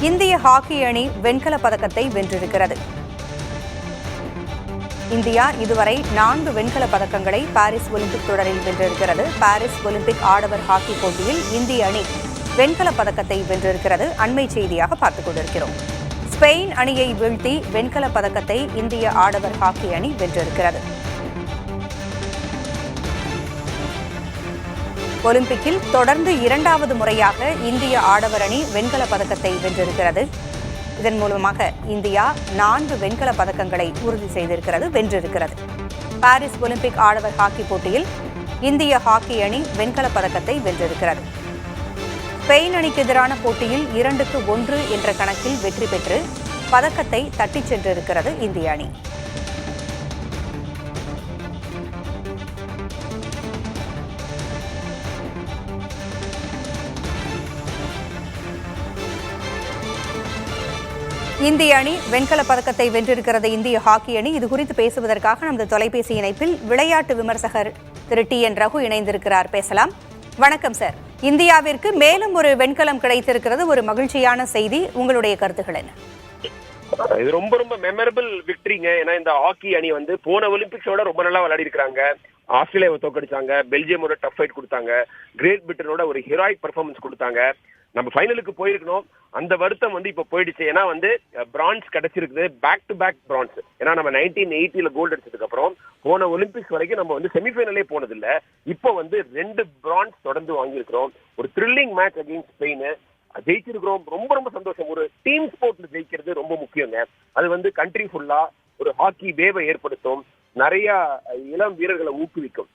இந்திய ஹாக்கி அணி வெண்கல பதக்கத்தை வென்றிருக்கிறது. இந்தியா இதுவரை 4 வெண்கல பதக்கங்களை பாரிஸ் ஒலிம்பிக் தொடரில் வென்றிருக்கிறது. பாரிஸ் ஒலிம்பிக் ஆடவர் ஹாக்கி போட்டியில் இந்திய அணி வெண்கல பதக்கத்தை வென்றிருக்கிறது. அண்மை செய்தியாக பார்த்துக் கொண்டிருக்கிறோம். ஸ்பெயின் அணியை வீழ்த்தி வெண்கல பதக்கத்தை இந்திய ஆடவர் ஹாக்கி அணி வென்றிருக்கிறது. ஒலிம்பிக்கில் தொடர்ந்து 2வது முறையாக இந்திய ஆடவர் அணி வெண்கல பதக்கத்தை வென்றிருக்கிறது. இதன் மூலமாக இந்தியா 4 வெண்கல பதக்கங்களை உறுதி செய்திருக்கிறது, வென்றிருக்கிறது. பாரிஸ் ஒலிம்பிக் ஆடவர் ஹாக்கி போட்டியில் இந்திய ஹாக்கி அணி வெண்கல பதக்கத்தை வென்றிருக்கிறது. ஸ்பெயின் அணிக்கு எதிரான போட்டியில் 2-1 என்ற கணக்கில் வெற்றி பெற்று பதக்கத்தை தட்டிச் சென்றிருக்கிறது இந்திய அணி. இந்திய அணி வெண்கல பதக்கத்தை வென்றிருக்கிறது. இந்திய ஹாக்கி அணி. இதுகுறித்து பேசுவதற்காக நமது தொலைபேசி இணைப்பில் விளையாட்டு விமர்சகர் திரு TN ரகு இணைந்திருக்கிறார். பேசலாம். வணக்கம் சார். இந்தியாவிற்கு மேலும் ஒரு வெண்கலம் கிடைத்திருக்கிறது, ஒரு மகிழ்ச்சியான செய்தி. உங்களுடைய கருத்துக்கள் என்ன? இது ரொம்ப ரொம்ப மெமரபிள் விக்டரிங்க. ஏன்னா இந்த ஹாக்கி அணி வந்து போன ஒலிம்பிக்ஸோட ரொம்ப நல்லா விளையாடி இருக்காங்க. ஆஸ்திரேலியாவை தோக்கடிச்சாங்க, பெல்ஜியமோட டஃப் ஃபைட் கொடுத்தாங்க, கிரேட் பிரிட்டனோட ஒரு ஹீரோயிக் பெர்ஃபார்மன்ஸ் கொடுத்தாங்க. நம்ம ஃபைனலுக்கு போயிருக்கணும், அந்த வருத்தம் வந்து இப்ப போயிடுச்சு. ஏன்னா வந்து பிரான்ஸ் கிடைச்சிருக்குது, பேக் டு பேக் பிரான்ஸ். ஏன்னா நம்ம 1980 கோல்டு அடிச்சதுக்கு அப்புறம் போன ஒலிம்பிக்ஸ் வரைக்கும் நம்ம வந்து செமிஃபைனலே போனது இல்ல. இப்போ வந்து 2 பிரான்ஸ் தொடர்ந்து வாங்கியிருக்கிறோம். ஒரு த்ரில்லிங் மேட்ச் அகைன்ஸ்ட் ஸ்பெயின் ஜெயிச்சிருக்கிறோம். ரொம்ப ரொம்ப சந்தோஷம். ஒரு டீம் ஸ்போர்ட்ல ஜெயிக்கிறது ரொம்ப முக்கியங்க. அது வந்து கண்ட்ரி ஃபுல்லா ஒரு ஹாக்கி வேவை ஏற்படுத்தும், நிறைய இளம் வீரர்களை ஊக்குவிக்கும்.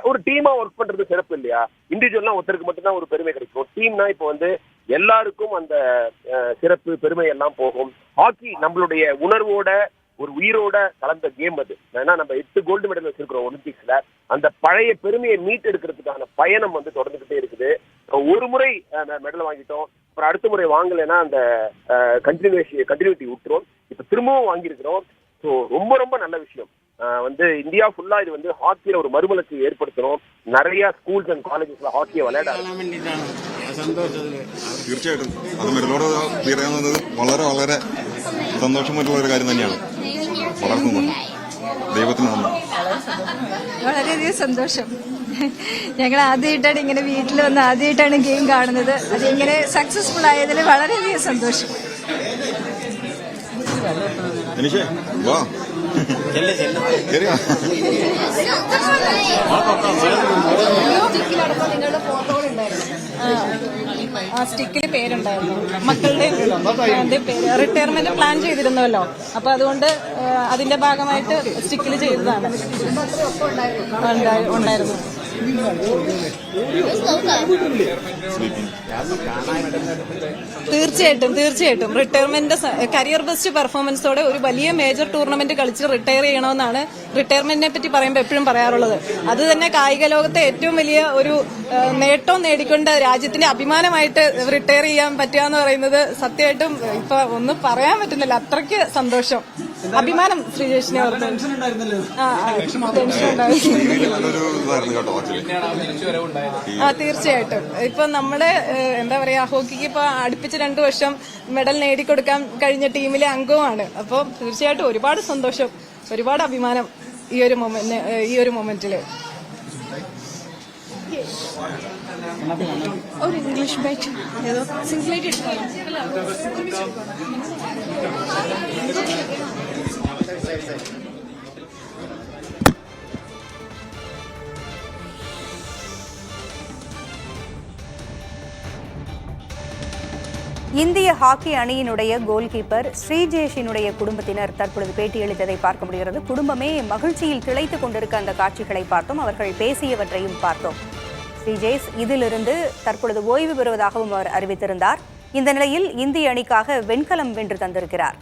ஒரு டீமா ஒர்க் பண்றது சிறப்பு இல்லையா? இண்டிவிஜுவல்னா ஒருத்தருக்கு மட்டும்தான் ஒரு பெருமை கிடைக்கும். டீம்னா இப்போ வந்து எல்லாருக்கும் அந்த சிறப்பு பெருமை எல்லாம் போகும். ஹாக்கி நம்மளுடைய உணர்வோட ஒரு உயிரோட கலந்த கேம் அது. ஏன்னா நம்ம 8 கோல்டு மெடல் வச்சிருக்கிறோம் ஒலிம்பிக்ஸ்ல. அந்த பழைய பெருமையை மீட் எடுக்கிறதுக்கான பயணம் வந்து தொடர்ந்துகிட்டே இருக்குது. ஒரு முறை மெடல் வாங்கிட்டோம், அப்புறம் அடுத்த முறை வாங்கலைன்னா அந்த கண்டினியூட்டி விட்டுரும். இப்ப திரும்பவும் வாங்கியிருக்கிறோம். ஸோ ரொம்ப ரொம்ப நல்ல விஷயம். வந்து இந்தியா ஃபுல்லா இது வந்து ஹாக்கியில ஒரு மறுமலர்ச்சி ஏற்படுத்தணும். நிறைய ஸ்கூல்ஸ் அண்ட் காலேஜஸ்ல ஹாக்கியை விளையாட തീർച്ചയായിട്ടും അത് മെഡലോട് തീരുന്നത് വളരെ വളരെ സന്തോഷമായിട്ടുള്ള ഒരു കാര്യം തന്നെയാണ്. വളർത്തുന്നത് ദൈവത്തിന് നന്ദി. വളരെയധികം സന്തോഷം. ഞങ്ങൾ ആദ്യമായിട്ടാണ് ഇങ്ങനെ വീട്ടിൽ വന്ന് ആദ്യമായിട്ടാണ് ഗെയിം കാണുന്നത്. അതിങ്ങനെ സക്സസ്ഫുൾ ആയതിൽ വളരെയധികം സന്തോഷം. എനിഷേ വാ ആ സ്റ്റിക്കിൽ പേരുണ്ടായിരുന്നു, മക്കളുടെ പേര്. റിട്ടയർമെന്റ് പ്ലാൻ ചെയ്തിരുന്നല്ലോ, അപ്പൊ അതുകൊണ്ട് അതിന്റെ ഭാഗമായിട്ട് സ്റ്റിക്കിൽ ചെയ്തതാണ്. ഉണ്ടായിരുന്നു. തീർച്ചയായിട്ടും റിട്ടയർമെന്റ് കരിയർ ബെസ്റ്റ് പെർഫോമൻസോടെ ഒരു വലിയ മേജർ ടൂർണമെന്റ് കളിച്ച് റിട്ടയർ ചെയ്യണമെന്നാണ് റിട്ടയർമെന്റിനെ പറ്റി പറയുമ്പോൾ എപ്പോഴും പറയാറുള്ളത്. അത് തന്നെ കായിക ലോകത്തെ ഏറ്റവും വലിയ ഒരു നേട്ടം നേടിക്കൊണ്ട് രാജ്യത്തിന്റെ അഭിമാനമായിട്ട് റിട്ടയർ ചെയ്യാൻ പറ്റുക എന്ന് പറയുന്നത് സത്യമായിട്ടും ഇപ്പൊ ഒന്നും പറയാൻ പറ്റുന്നില്ല. അത്രയ്ക്ക് സന്തോഷം, അഭിമാനം. ശ്രീജേഷിനെ ടെൻഷൻ ഉണ്ടായിരുന്നു. തീർച്ചയായിട്ടും ഇപ്പൊ നമ്മുടെ എന്താ പറയാ, ഹോക്കിക്ക് ഇപ്പൊ അടുപ്പിച്ച് 2 വർഷം മെഡൽ നേടിക്കൊടുക്കാൻ കഴിഞ്ഞ ടീമിലെ അംഗവുമാണ്. അപ്പോൾ തീർച്ചയായിട്ടും ഒരുപാട് സന്തോഷം, ഒരുപാട് അഭിമാനം ഈ ഒരു മൊമെന്റില്. ഒരു ഇംഗ്ലീഷ് ബൈറ്റ് ഏതോ സിംഗിളായിട്ട് இந்திய ஹாக்கி அணியினுடைய கோல் கீப்பர் ஸ்ரீஜேஷினுடைய குடும்பத்தினர் தற்பொழுது பேட்டியளித்ததை பார்க்க முடிகிறது. குடும்பமே மகிழ்ச்சியில் திளைத்துக் கொண்டிருக்க அந்த காட்சிகளை பார்த்தோம். அவர்கள் பேசியவற்றையும் பார்த்தோம். ஸ்ரீஜேஷ் இதிலிருந்து தற்பொழுது ஓய்வு பெறுவதாகவும் அவர் அறிவித்திருந்தார். இந்த நிலையில் இந்திய அணிக்காக வெண்கலம் வென்று தந்திருக்கிறார்.